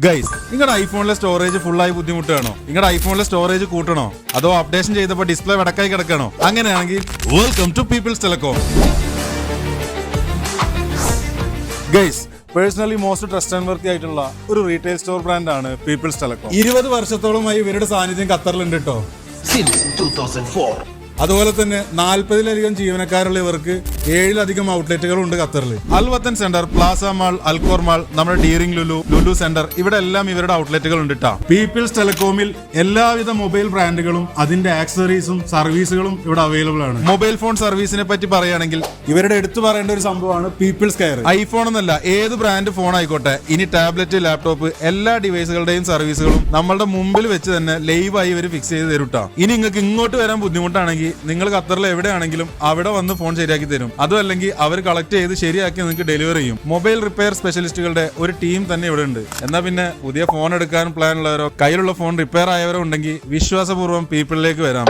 Guys, നിങ്ങളുടെ ഐഫോണിലെ storage ഫുള്ളായി ബുദ്ധിമുട്ടാണോ? നിങ്ങളുടെ ഐഫോണിലെ സ്റ്റോറേജ് കൂട്ടണോ? അതോ അപ്ഡേഷൻ ചെയ്തപ്പോൾ ഡിസ്പ്ലേ വടക്കായി കിടക്കണോ? അങ്ങനെയാണെങ്കിൽ welcome to people's telecom. Guys, personally most trust and worthy ആയിട്ടുള്ള ഒരു റീറ്റെയിൽ സ്റ്റോർ ബ്രാൻഡാണ് പീപ്പിൾസ് ടെലികോം. 20 വർഷത്തോളമായി ഇവരുടെ സാന്നിധ്യം ഖത്തറിലുണ്ട് കേട്ടോ. അതുപോലെ തന്നെ 40-ലധികം ജീവനക്കാരുള്ള ഇവർക്ക് 7-ലധികം ഔട്ട്ലെറ്റുകൾ ഉണ്ട് ഖത്തറിൽ. അൽവത്തൻ centre, plaza mall, Al Khor mall, നമ്മുടെ ഡീറിംഗ് ലുലു സെന്റർ, ഇവിടെ എല്ലാം ഇവരുടെ ഔട്ട്ലെറ്റുകൾ ഉണ്ട് കേട്ടോ. പീപ്പിൾസ് ടെലികോമിൽ എല്ലാവിധ മൊബൈൽ ബ്രാൻഡുകളും അതിന്റെ ആക്സസറീസും സർവീസുകളും ഇവിടെ അവൈലബിൾ ആണ്. മൊബൈൽ ഫോൺ സർവീസിനെ പറ്റി പറയുകയാണെങ്കിൽ ഇവരുടെ എടുത്തു പറയേണ്ട ഒരു സംഭവമാണ് പീപ്പിൾസ് കെയർ. ഐഫോൺ എന്നല്ല, ഏത് ബ്രാൻഡ് ഫോൺ ആയിക്കോട്ടെ, ഇനി ടാബ്ലറ്റ്, ലാപ്ടോപ്പ്, എല്ലാ ഡിവൈസുകളുടെയും സർവീസുകളും നമ്മളുടെ മുമ്പിൽ വെച്ച് തന്നെ ലൈവായി ഇവർ ഫിക്സ് ചെയ്ത് തരും കേട്ടോ. ഇനി നിങ്ങൾക്ക് ഇങ്ങോട്ട് വരാൻ ബുദ്ധിമുട്ടാണെങ്കിൽ നിങ്ങൾ ഖത്തറിൽ എവിടെയാണെങ്കിലും അവിടെ വന്ന് ഫോൺ ശരിയാക്കി തരും. അതും അല്ലെങ്കിൽ അവർ കളക്ട് ചെയ്ത് ശരിയാക്കി നിങ്ങൾക്ക് ഡെലിവറി ചെയ്യും. മൊബൈൽ റിപ്പയർ സ്പെഷ്യലിസ്റ്റുകളുടെ ഒരു ടീം തന്നെ ഇവിടെ ഉണ്ട്. എന്നാൽ പിന്നെ പുതിയ ഫോൺ എടുക്കാൻ പ്ലാൻ ഉള്ളവരോ കയ്യിലുള്ള ഫോൺ റിപ്പയർ ആയവരോ ഉണ്ടെങ്കിൽ വിശ്വാസപൂർവ്വം പീപ്പിളിലേക്ക് വരാം.